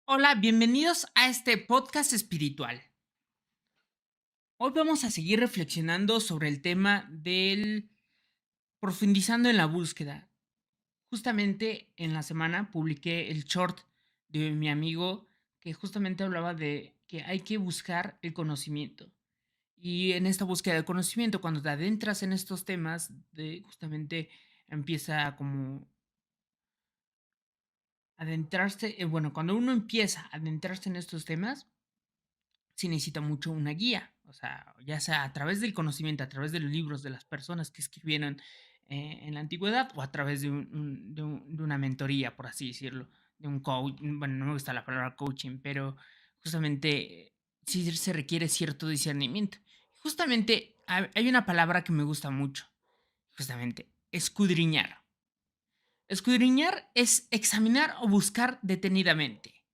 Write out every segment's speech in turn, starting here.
Hola, bienvenidos a este podcast espiritual. Hoy vamos a seguir reflexionando sobre el tema del profundizando en la búsqueda. Justamente en la semana publiqué el short de mi amigo que justamente hablaba de que hay que buscar el conocimiento. Y en esta búsqueda del conocimiento, cuando te adentras en estos temas, justamente empieza como adentrarse, bueno, cuando uno empieza a adentrarse en estos temas, sí necesita mucho una guía, o sea, ya sea a través del conocimiento, a través de los libros de las personas que escribieron en la antigüedad o a través de una mentoría, por así decirlo, de un coach. Bueno, no me gusta la palabra coaching, pero justamente sí se requiere cierto discernimiento. Justamente hay una palabra que me gusta mucho, justamente, escudriñar. Escudriñar es examinar o buscar detenidamente.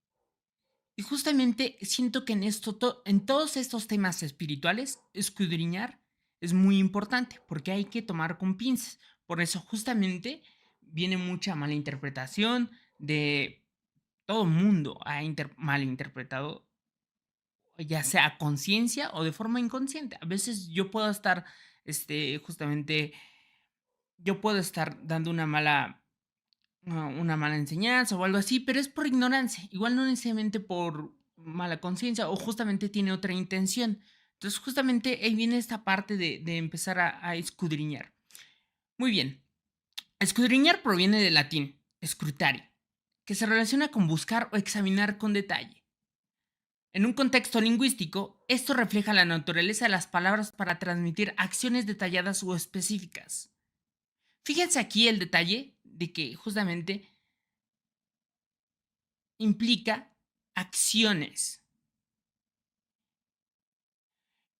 Y justamente siento que en todos estos temas espirituales, escudriñar es muy importante porque hay que tomar con pinzas. Por eso justamente viene mucha mala interpretación de todo mundo malinterpretado, ya sea a conciencia o de forma inconsciente. A veces yo puedo estar, justamente, yo puedo estar dando una mala enseñanza o algo así, pero es por ignorancia, igual no necesariamente por mala conciencia o justamente tiene otra intención. Entonces, justamente ahí viene esta parte de empezar a escudriñar. Muy bien, escudriñar proviene del latín scrutare, que se relaciona con buscar o examinar con detalle. En un contexto lingüístico, esto refleja la naturaleza de las palabras para transmitir acciones detalladas o específicas. Fíjense aquí el detalle de que justamente implica acciones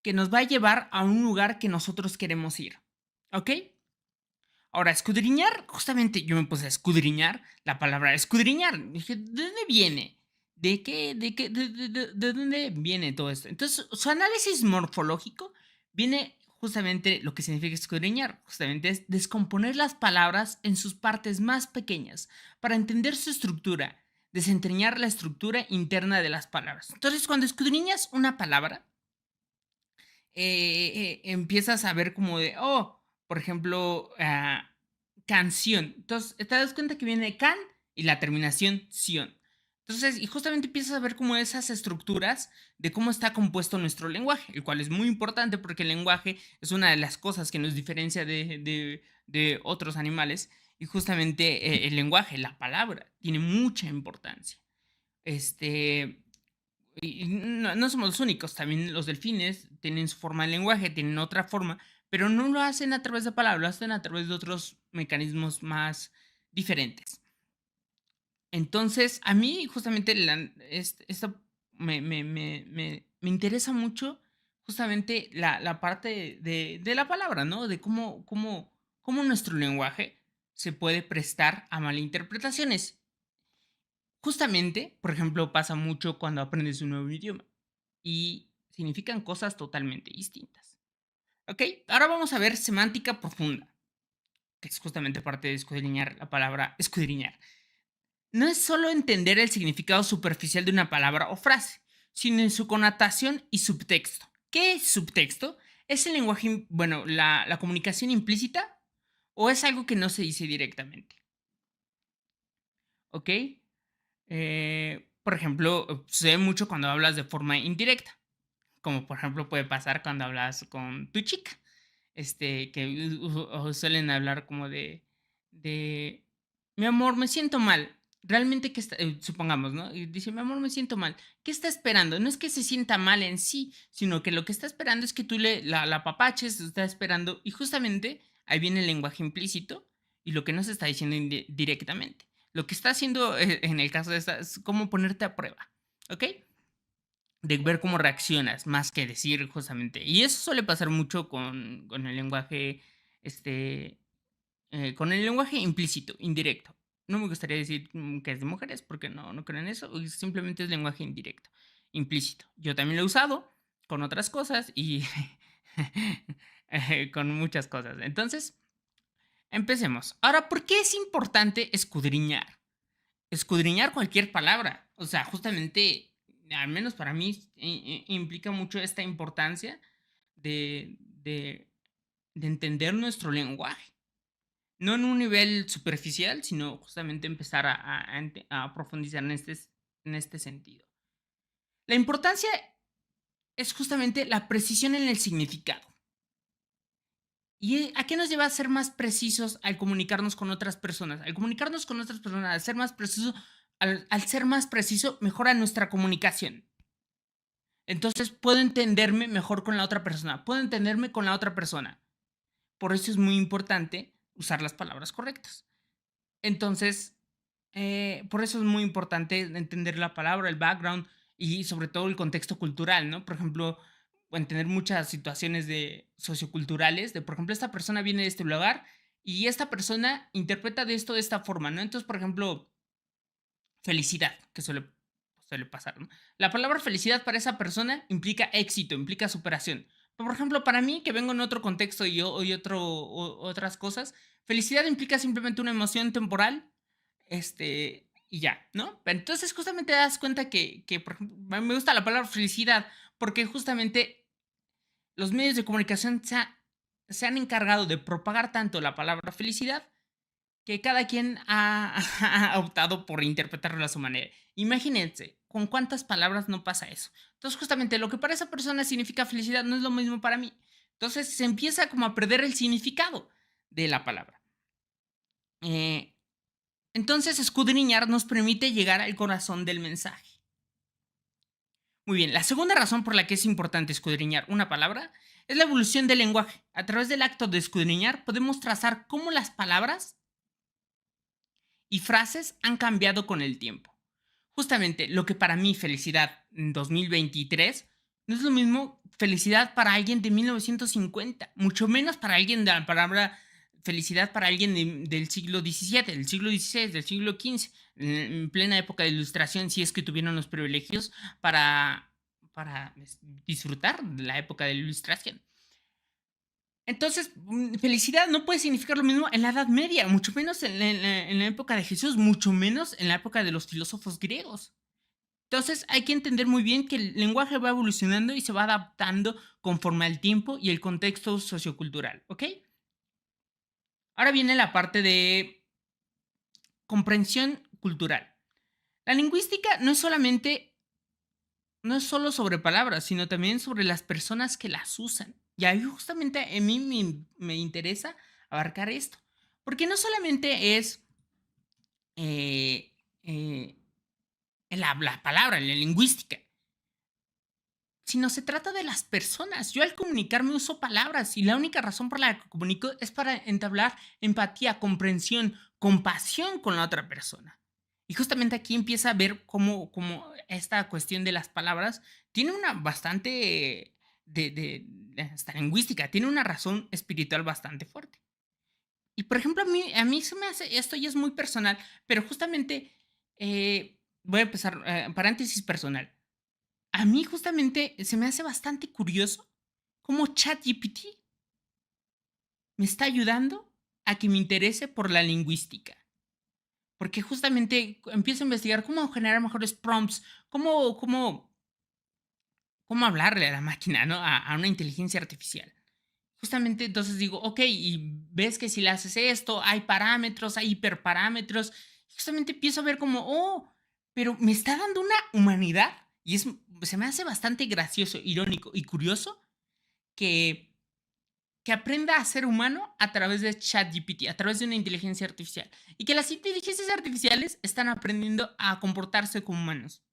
que nos va a llevar a un lugar que nosotros queremos ir. ¿Ok? Ahora, escudriñar, justamente yo me puse a escudriñar la palabra escudriñar. Dije, ¿de dónde viene? ¿De dónde viene todo esto? Entonces, su análisis morfológico viene justamente lo que significa escudriñar. Justamente es descomponer las palabras en sus partes más pequeñas para entender su estructura, desentrañar la estructura interna de las palabras. Entonces, cuando escudriñas una palabra, empiezas a ver como de, oh, por ejemplo, canción. Entonces, te das cuenta que viene de can y la terminación sion. Entonces, y justamente empiezas a ver como esas estructuras de cómo está compuesto nuestro lenguaje, el cual es muy importante porque el lenguaje es una de las cosas que nos diferencia de otros animales. Y justamente el lenguaje, la palabra, tiene mucha importancia. Este, y no somos los únicos, también los delfines tienen su forma de lenguaje, tienen otra forma, pero no lo hacen a través de palabras, lo hacen a través de otros mecanismos más diferentes. Entonces, a mí justamente esto me interesa mucho justamente la parte de la palabra, ¿no? De cómo nuestro lenguaje se puede prestar a malinterpretaciones. Justamente, por ejemplo, pasa mucho cuando aprendes un nuevo idioma y significan cosas totalmente distintas. ¿Ok? Ahora vamos a ver semántica profunda, que es justamente parte de escudriñar la palabra escudriñar. No es solo entender el significado superficial de una palabra o frase, sino en su connotación y subtexto. ¿Qué es subtexto? ¿Es el lenguaje, bueno, la comunicación implícita o es algo que no se dice directamente? ¿Ok? Por ejemplo, se ve mucho cuando hablas de forma indirecta, como por ejemplo puede pasar cuando hablas con tu chica, que suelen hablar como de, mi amor, me siento mal. Realmente que supongamos, ¿no? Y dice, mi amor, me siento mal. ¿Qué está esperando? No es que se sienta mal en sí, sino que lo que está esperando es que tú la apapaches, está esperando, y justamente ahí viene el lenguaje implícito y lo que no se está diciendo directamente. Lo que está haciendo en el caso de esta es como ponerte a prueba, ¿ok? De ver cómo reaccionas, más que decir justamente. Y eso suele pasar mucho con el lenguaje, este, con el lenguaje implícito, indirecto. No me gustaría decir que es de mujeres, porque no creo en eso. Simplemente es lenguaje indirecto, implícito. Yo también lo he usado con otras cosas y con muchas cosas. Entonces, empecemos. Ahora, ¿por qué es importante escudriñar? Escudriñar cualquier palabra. O sea, justamente, al menos para mí, implica mucho esta importancia de de entender nuestro lenguaje. No en un nivel superficial, sino justamente empezar a profundizar en este sentido. La importancia es justamente la precisión en el significado. ¿Y a qué nos lleva a ser más precisos al comunicarnos con otras personas? Al comunicarnos con otras personas, al ser más preciso, al ser más preciso, mejora nuestra comunicación. Entonces puedo entenderme mejor con la otra persona, puedo entenderme con la otra persona. Por eso es muy importante usar las palabras correctas. Entonces, por eso es muy importante entender la palabra, el background y sobre todo el contexto cultural, ¿no? Por ejemplo, o entender muchas situaciones de socioculturales, de por ejemplo, esta persona viene de este lugar y esta persona interpreta de esto de esta forma, ¿no? Entonces, por ejemplo, felicidad, que suele pasar, ¿no? La palabra felicidad para esa persona implica éxito, implica superación. Pero, por ejemplo, para mí, que vengo en otro contexto otras cosas, felicidad implica simplemente una emoción temporal, y ya, ¿no? Pero entonces justamente te das cuenta que, por ejemplo, a mí me gusta la palabra felicidad porque justamente los medios de comunicación se han encargado de propagar tanto la palabra felicidad que cada quien ha optado por interpretarlo a su manera. Imagínense, ¿con cuántas palabras no pasa eso? Entonces, justamente lo que para esa persona significa felicidad no es lo mismo para mí. Entonces, se empieza como a perder el significado de la palabra. Eh, entonces, escudriñar nos permite llegar al corazón del mensaje. Muy bien, la segunda razón por la que es importante escudriñar una palabra es la evolución del lenguaje. A través del acto de escudriñar podemos trazar cómo las palabras y frases han cambiado con el tiempo. Justamente lo que para mí felicidad en 2023 no es lo mismo felicidad para alguien de 1950, mucho menos para alguien de la palabra felicidad para alguien del siglo XVII, del siglo XVI, del siglo XV, en plena época de ilustración, si es que tuvieron los privilegios para disfrutar de la época de la ilustración. Entonces, felicidad no puede significar lo mismo en la Edad Media, mucho menos en la época de Jesús, mucho menos en la época de los filósofos griegos. Entonces, hay que entender muy bien que el lenguaje va evolucionando y se va adaptando conforme al tiempo y el contexto sociocultural, ¿ok? Ahora viene la parte de comprensión cultural. La lingüística no es solo sobre palabras, sino también sobre las personas que las usan. Y ahí justamente a mí me interesa abarcar esto. Porque no solamente es eh, eh, la palabra, la lingüística, sino se trata de las personas. Yo al comunicarme uso palabras y la única razón por la que comunico es para entablar empatía, comprensión, compasión con la otra persona. Y justamente aquí empieza a ver cómo esta cuestión de las palabras tiene una bastante esta lingüística, tiene una razón espiritual bastante fuerte. Y por ejemplo, a mí se me hace, esto ya es muy personal, pero justamente voy a empezar, paréntesis personal. A mí justamente se me hace bastante curioso cómo ChatGPT me está ayudando a que me interese por la lingüística. Porque justamente empiezo a investigar cómo generar mejores prompts, cómo hablarle a la máquina, ¿no? A una inteligencia artificial. Justamente entonces digo, ok, y ves que si le haces esto, hay parámetros, hay hiperparámetros. Justamente empiezo a ver como, oh, pero me está dando una humanidad. Y se me hace bastante gracioso, irónico y curioso que, que aprenda a ser humano a través de ChatGPT, a través de una inteligencia artificial. Y que las inteligencias artificiales están aprendiendo a comportarse como humanos.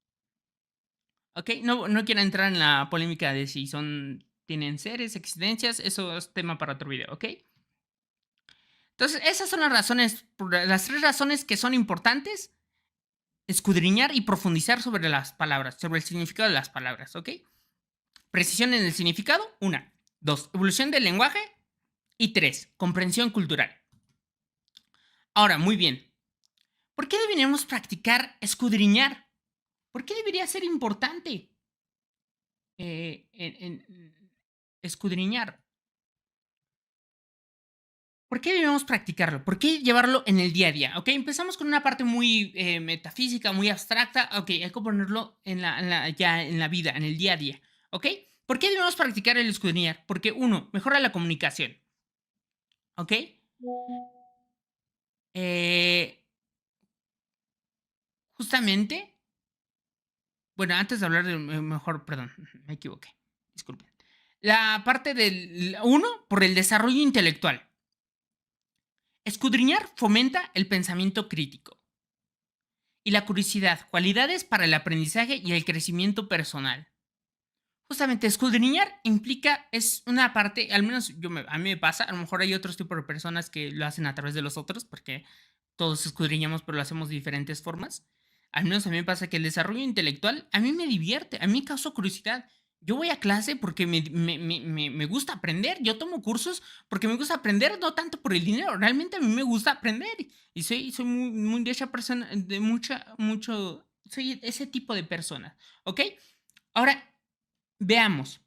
¿Ok? No quiero entrar en la polémica de si tienen seres, existencias, eso es tema para otro video, ¿ok? Entonces, esas son las tres razones que son importantes, escudriñar y profundizar sobre las palabras, sobre el significado de las palabras, ¿ok? Precisión en el significado, una. Dos, evolución del lenguaje. Y tres, comprensión cultural. Ahora, muy bien. ¿Por qué deberíamos practicar escudriñar? ¿Por qué debería ser importante en escudriñar? ¿Por qué debemos practicarlo? ¿Por qué llevarlo en el día a día? Ok, empezamos con una parte muy metafísica, muy abstracta. Ok, hay que ponerlo ya en la vida, en el día a día. Ok, ¿por qué debemos practicar el escudriñar? Porque uno, mejora la comunicación. Ok, eh, justamente, bueno, antes de hablar de mejor, perdón, me equivoqué, disculpen. La parte del uno, por el desarrollo intelectual. Escudriñar fomenta el pensamiento crítico y la curiosidad, cualidades para el aprendizaje y el crecimiento personal. Justamente escudriñar implica, es una parte, al menos a mí me pasa, a lo mejor hay otros tipos de personas que lo hacen a través de los otros, porque todos escudriñamos, pero lo hacemos de diferentes formas. Al menos a mí me pasa que el desarrollo intelectual a mí me divierte, a mí me causa curiosidad. Yo voy a clase porque me gusta aprender. Yo tomo cursos porque me gusta aprender, no tanto por el dinero. Realmente a mí me gusta aprender. Y soy muy de esa persona, de soy ese tipo de persona. ¿Ok? Ahora, veamos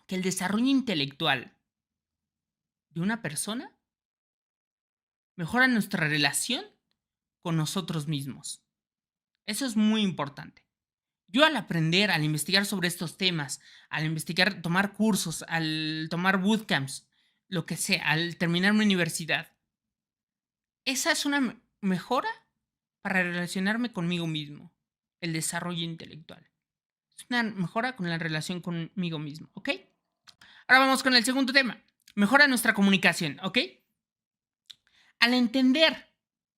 que el desarrollo intelectual de una persona mejora nuestra relación con nosotros mismos. Eso es muy importante. Yo al aprender, al investigar sobre estos temas, al investigar, tomar cursos, al tomar bootcamps, lo que sea, al terminar mi universidad, esa es una mejora para relacionarme conmigo mismo, el desarrollo intelectual. Es una mejora con la relación conmigo mismo, ¿ok? Ahora vamos con el segundo tema. Mejora nuestra comunicación, ¿ok? Al entender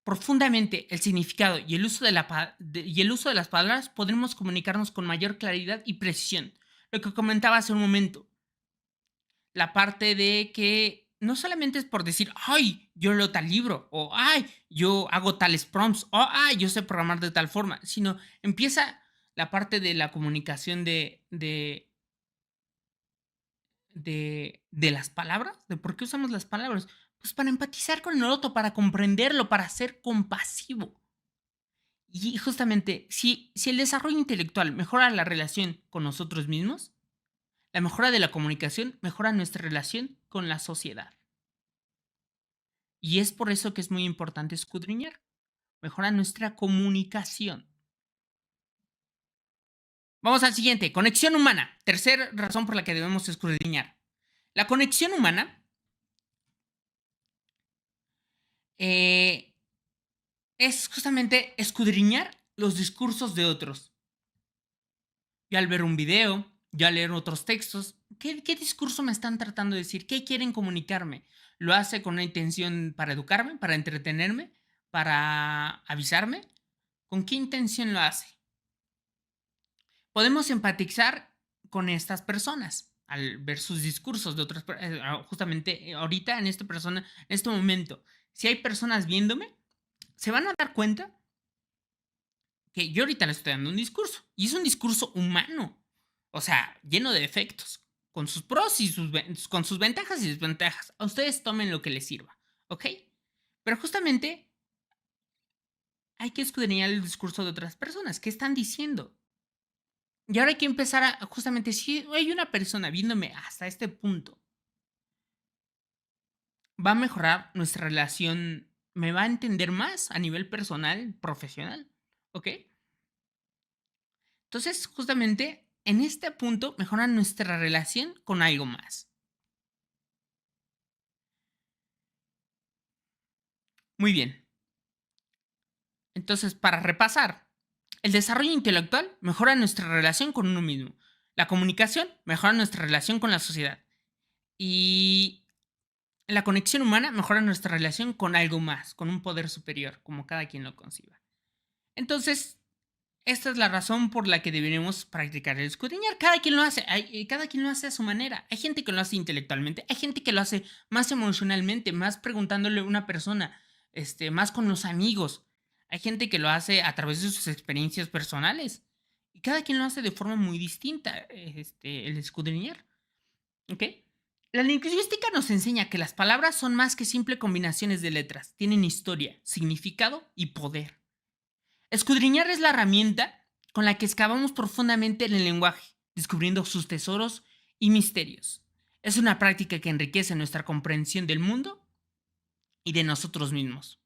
profundamente el significado y el uso de las palabras, podremos comunicarnos con mayor claridad y precisión. Lo que comentaba hace un momento, la parte de que no solamente es por decir, ay, yo leo tal libro, o ay, yo hago tales prompts, o ay, yo sé programar de tal forma, sino empieza la parte de la comunicación de las palabras, de por qué usamos las palabras. Pues para empatizar con el otro, para comprenderlo, para ser compasivo. Y justamente, si el desarrollo intelectual mejora la relación con nosotros mismos, la mejora de la comunicación mejora nuestra relación con la sociedad. Y es por eso que es muy importante escudriñar. Mejora nuestra comunicación. Vamos al siguiente, conexión humana. Tercera razón por la que debemos escudriñar. La conexión humana es justamente escudriñar los discursos de otros. Yo al ver un video, yo al leer otros textos, ¿qué discurso me están tratando de decir? ¿Qué quieren comunicarme? ¿Lo hace con una intención para educarme, para entretenerme, para avisarme? ¿Con qué intención lo hace? Podemos empatizar con estas personas al ver sus discursos de otras personas. Justamente ahorita en esta persona, en este momento, si hay personas viéndome, se van a dar cuenta que yo ahorita le estoy dando un discurso y es un discurso humano, o sea, lleno de defectos, con sus pros y con sus ventajas y desventajas. A ustedes tomen lo que les sirva, ¿ok? Pero justamente hay que escudriñar el discurso de otras personas. ¿Qué están diciendo? Y ahora hay que empezar a, justamente, si hay una persona viéndome hasta este punto, va a mejorar nuestra relación, me va a entender más a nivel personal, profesional, ¿ok? Entonces, justamente en este punto mejora nuestra relación con algo más. Muy bien. Entonces, para repasar, el desarrollo intelectual mejora nuestra relación con uno mismo. La comunicación mejora nuestra relación con la sociedad. Y la conexión humana mejora nuestra relación con algo más, con un poder superior, como cada quien lo conciba. Entonces, esta es la razón por la que deberíamos practicar el escudriñar. Cada quien lo hace, cada quien lo hace a su manera. Hay gente que lo hace intelectualmente, hay gente que lo hace más emocionalmente, más preguntándole a una persona, más con los amigos. Hay gente que lo hace a través de sus experiencias personales. Y cada quien lo hace de forma muy distinta, el escudriñar. ¿Ok? La lingüística nos enseña que las palabras son más que simple combinaciones de letras. Tienen historia, significado y poder. Escudriñar es la herramienta con la que excavamos profundamente en el lenguaje, descubriendo sus tesoros y misterios. Es una práctica que enriquece nuestra comprensión del mundo y de nosotros mismos.